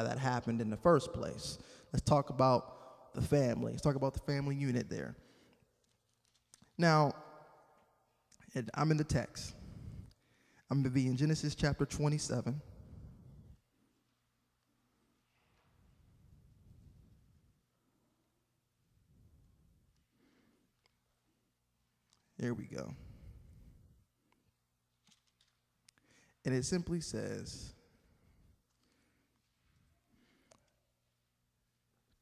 that happened in the first place. Let's talk about the family. Let's talk about the family unit there. Now, I'm in the text. I'm going to be in Genesis chapter 27. Here we go. And it simply says,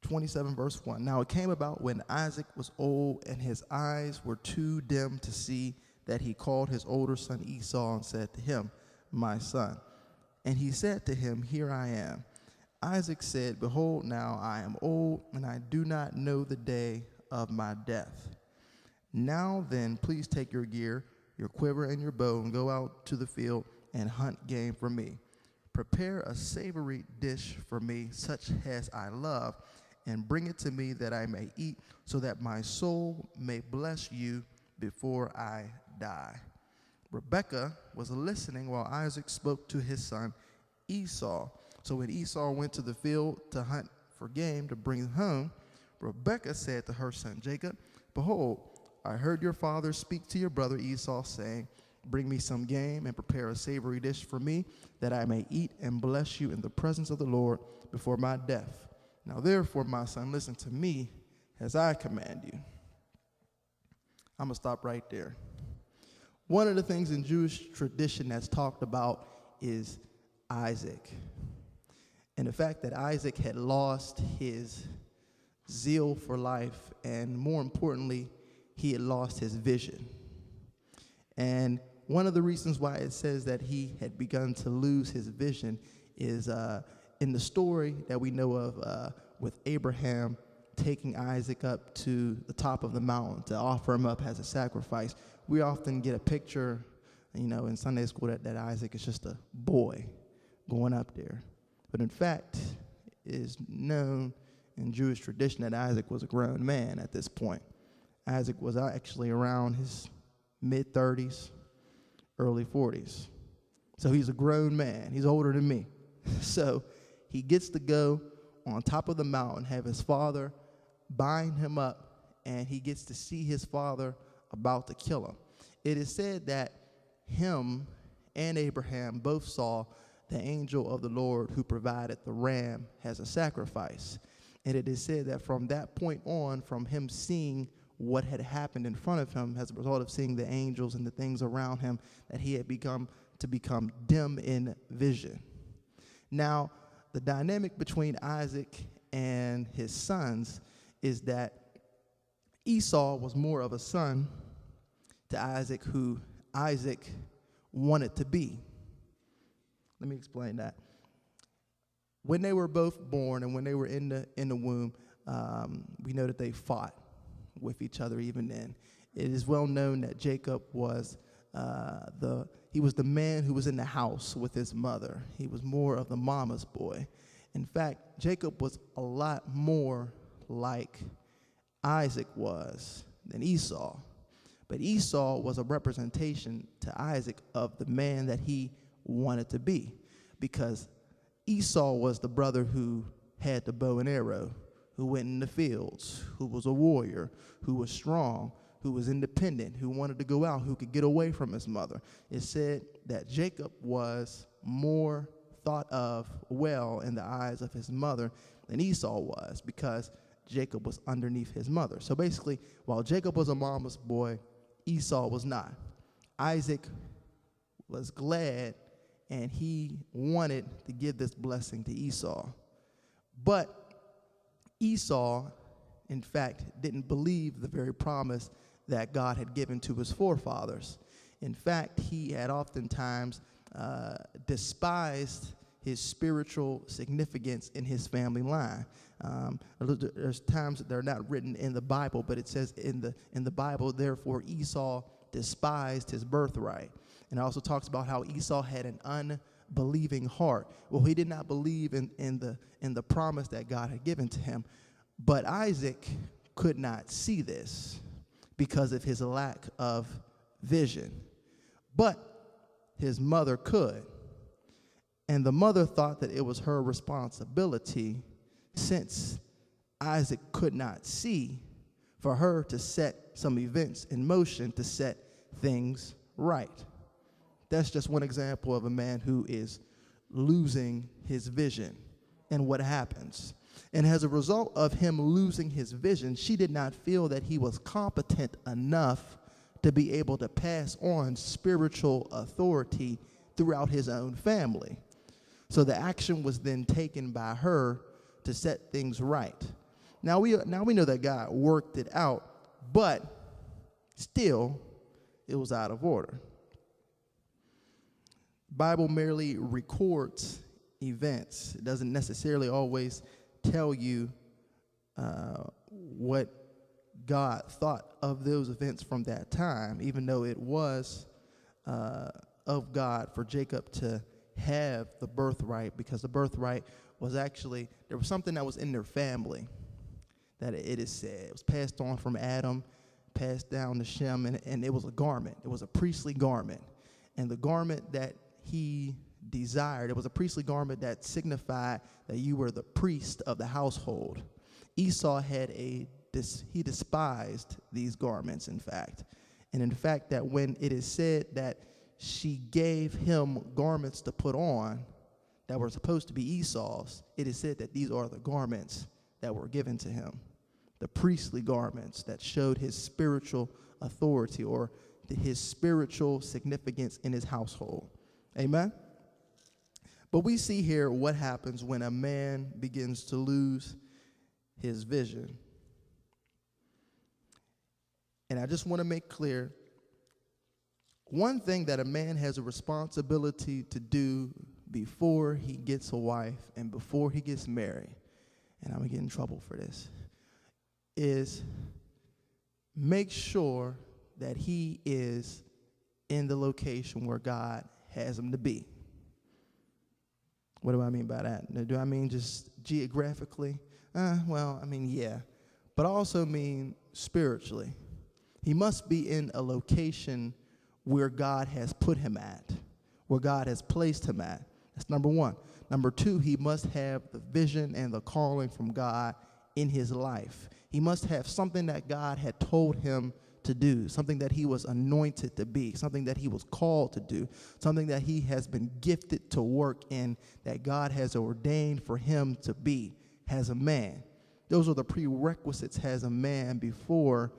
27 verse 1. Now it came about when Isaac was old and his eyes were too dim to see, that he called his older son Esau and said to him, my son. And he said to him, here I am. Isaac said, behold, now I am old, and I do not know the day of my death. Now then, please take your gear, your quiver, and your bow, and go out to the field and hunt game for me. Prepare a savory dish for me, such as I love, and bring it to me that I may eat, so that my soul may bless you before I die. Rebekah was listening while Isaac spoke to his son Esau. So when Esau went to the field to hunt for game to bring home, Rebekah said to her son Jacob, behold, I heard your father speak to your brother Esau, saying, bring me some game and prepare a savory dish for me, that I may eat and bless you in the presence of the Lord before my death. Now therefore, my son, listen to me as I command you. I'm going to stop right there. One of the things in Jewish tradition that's talked about is Isaac. And the fact that Isaac had lost his zeal for life, and more importantly, he had lost his vision. And one of the reasons why it says that he had begun to lose his vision is in the story that we know of with Abraham taking Isaac up to the top of the mountain to offer him up as a sacrifice. We often get a picture, in Sunday school that Isaac is just a boy going up there. But in fact, it is known in Jewish tradition that Isaac was a grown man at this point. Isaac was actually around his mid-30s, early 40s. So he's a grown man. He's older than me. So he gets to go on top of the mountain, have his father bind him up, and he gets to see his father about to kill him. It is said that him and Abraham both saw the angel of the Lord who provided the ram as a sacrifice. And it is said that from that point on, from him seeing what had happened in front of him as a result of seeing the angels and the things around him, that he had become dim in vision. Now, the dynamic between Isaac and his sons is that Esau was more of a son to Isaac who Isaac wanted to be. Let me explain that. When they were both born and when they were in the womb, we know that they fought with each other even then. It is well known that Jacob was the man who was in the house with his mother. He was more of the mama's boy. In fact, Jacob was a lot more like Isaac was than Esau. But Esau was a representation to Isaac of the man that he wanted to be, because Esau was the brother who had the bow and arrow, who went in the fields, who was a warrior, who was strong, who was independent, who wanted to go out, who could get away from his mother. It said that Jacob was more thought of well in the eyes of his mother than Esau was, because Jacob was underneath his mother. So basically, while Jacob was a mama's boy, Esau was not. Isaac was glad, and he wanted to give this blessing to Esau. But Esau, in fact, didn't believe the very promise that God had given to his forefathers. In fact, he had oftentimes despised his spiritual significance in his family line. There's times that they're not written in the Bible, but it says in the Bible, therefore Esau despised his birthright. And it also talks about how Esau had an unbelieving heart. Well, he did not believe in the promise that God had given to him. But Isaac could not see this because of his lack of vision. But his mother could. And the mother thought that it was her responsibility, since Isaac could not see, for her to set some events in motion to set things right. That's just one example of a man who is losing his vision and what happens. And as a result of him losing his vision, she did not feel that he was competent enough to be able to pass on spiritual authority throughout his own family. So the action was then taken by her to set things right. Now we know that God worked it out, but still it was out of order. Bible merely records events. It doesn't necessarily always tell you what God thought of those events from that time, even though it was of God for Jacob to have the birthright, because the birthright was actually, there was something that was in their family that it is said. It was passed on from Adam, passed down to Shem, and it was a garment. It was a priestly garment. And the garment that he desired, it was a priestly garment that signified that you were the priest of the household. Esau had he despised these garments, in fact. And in fact, that when it is said that she gave him garments to put on that were supposed to be Esau's, it is said that these are the garments that were given to him, the priestly garments that showed his spiritual authority or his spiritual significance in his household. Amen? But we see here what happens when a man begins to lose his vision. And I just want to make clear, one thing that a man has a responsibility to do before he gets a wife and before he gets married, and I'm going to get in trouble for this, is make sure that he is in the location where God has him to be. What do I mean by that? Do I mean just geographically? Well, I mean, yeah. But I also mean spiritually. He must be in a location where God has put him at, where God has placed him at. That's number one. Number two, he must have the vision and the calling from God in his life. He must have something that God had told him to do, something that he was anointed to be, something that he was called to do, something that he has been gifted to work in, that God has ordained for him to be as a man. Those are the prerequisites as a man before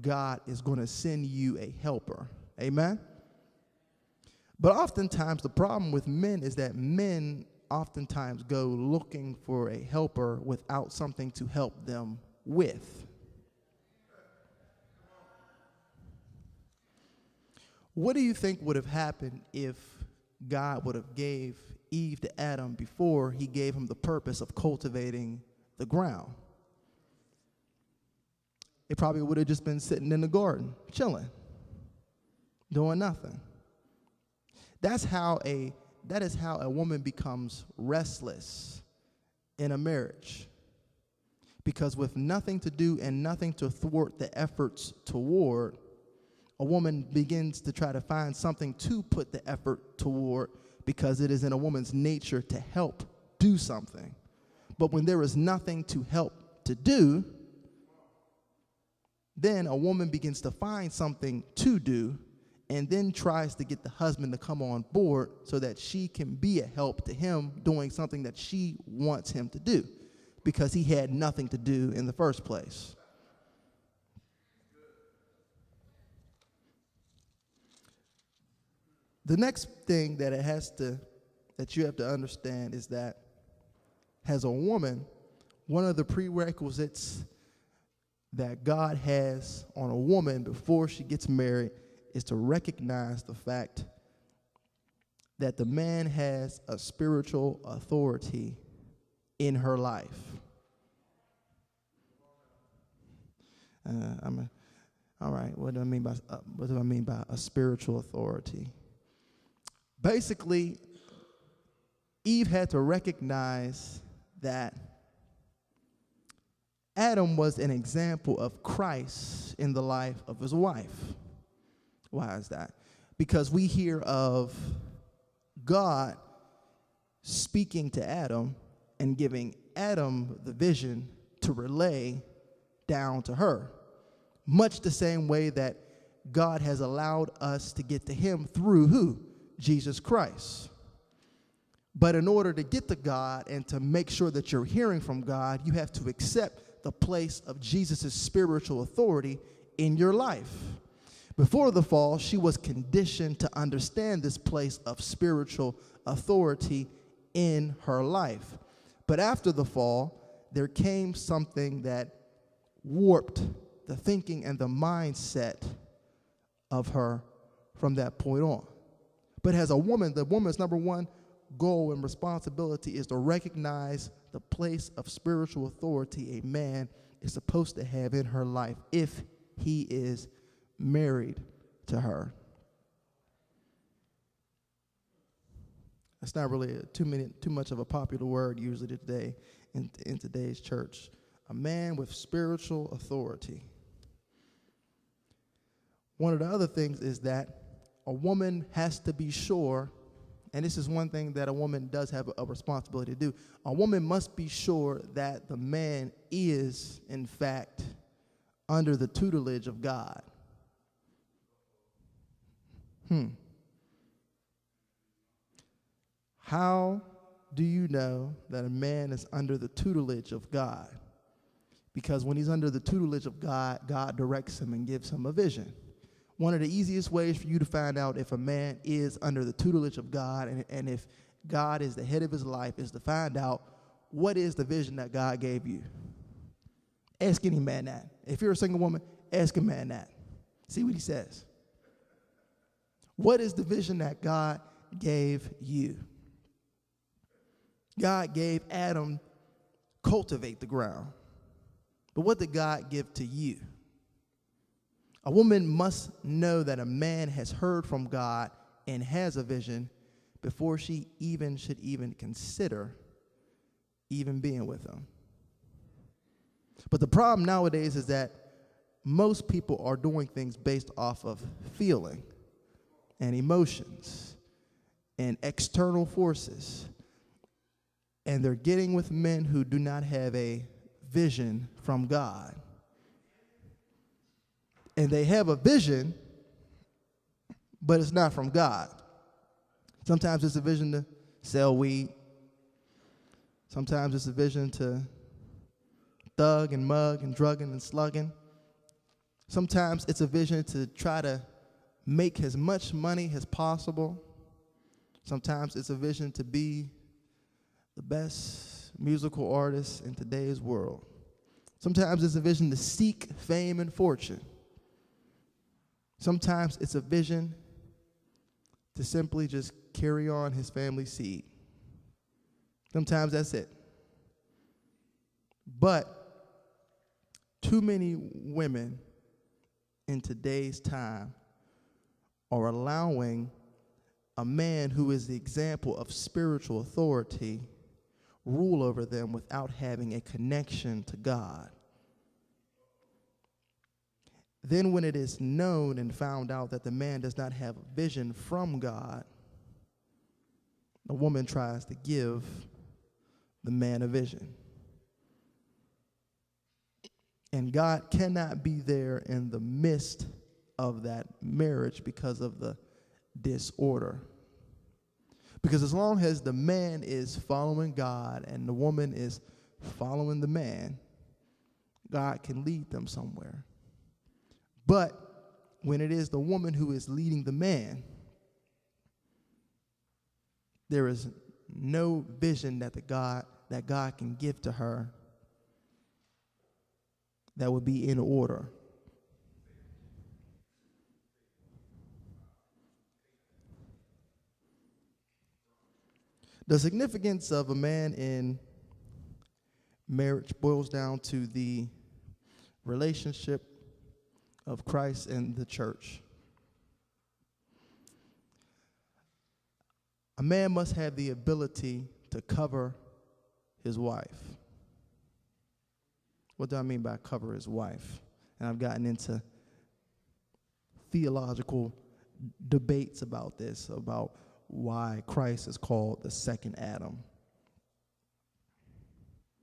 God is going to send you a helper. Amen? But oftentimes the problem with men is that men oftentimes go looking for a helper without something to help them with. What do you think would have happened if God would have gave Eve to Adam before he gave him the purpose of cultivating the ground? It probably would have just been sitting in the garden, chilling, doing nothing. That is how a woman becomes restless in a marriage. Because with nothing to do and nothing to thwart the efforts toward, a woman begins to try to find something to put the effort toward, because it is in a woman's nature to help do something. But when there is nothing to help to do, then a woman begins to find something to do and then tries to get the husband to come on board so that she can be a help to him doing something that she wants him to do, because he had nothing to do in the first place. The next thing that you have to understand is that as a woman, one of the prerequisites that God has on a woman before she gets married is to recognize the fact that the man has a spiritual authority in her life. All right, what do I mean by a spiritual authority? Basically, Eve had to recognize that Adam was an example of Christ in the life of his wife. Why is that? Because we hear of God speaking to Adam and giving Adam the vision to relay down to her, much the same way that God has allowed us to get to him through who? Jesus Christ. But in order to get to God and to make sure that you're hearing from God, you have to accept the place of Jesus' spiritual authority in your life. Before the fall, she was conditioned to understand this place of spiritual authority in her life. But after the fall, there came something that warped the thinking and the mindset of her from that point on. But as a woman, the woman's number one goal and responsibility is to recognize the place of spiritual authority a man is supposed to have in her life if he is married to her. That's not really too much of a popular word usually today in today's church. A man with spiritual authority. One of the other things is that a woman has to be sure, and this is one thing that a woman does have a responsibility to do. A woman must be sure that the man is, in fact, under the tutelage of God. How do you know that a man is under the tutelage of God? Because when he's under the tutelage of God, God directs him and gives him a vision. One of the easiest ways for you to find out if a man is under the tutelage of God and if God is the head of his life is to find out what is the vision that God gave you. Ask any man that. If you're a single woman, ask a man that. See what he says. What is the vision that God gave you? God gave Adam cultivate the ground. But what did God give to you? A woman must know that a man has heard from God and has a vision before she should even consider even being with him. But the problem nowadays is that most people are doing things based off of feeling and emotions and external forces. And they're getting with men who do not have a vision from God. And they have a vision, but it's not from God. Sometimes it's a vision to sell weed. Sometimes it's a vision to thug and mug and drugging and slugging. Sometimes it's a vision to try to make as much money as possible. Sometimes it's a vision to be the best musical artist in today's world. Sometimes it's a vision to seek fame and fortune. Sometimes it's a vision to simply just carry on his family seed. Sometimes that's it. But too many women in today's time are allowing a man who is the example of spiritual authority rule over them without having a connection to God. Then when it is known and found out that the man does not have a vision from God, the woman tries to give the man a vision. And God cannot be there in the midst of that marriage because of the disorder. Because as long as the man is following God and the woman is following the man, God can lead them somewhere. But when it is the woman who is leading the man, there is no vision that God can give to her that would be in order. The significance of a man in marriage boils down to the relationship of Christ and the church. A man must have the ability to cover his wife. What do I mean by cover his wife? And I've gotten into theological debates about this, about why Christ is called the second Adam.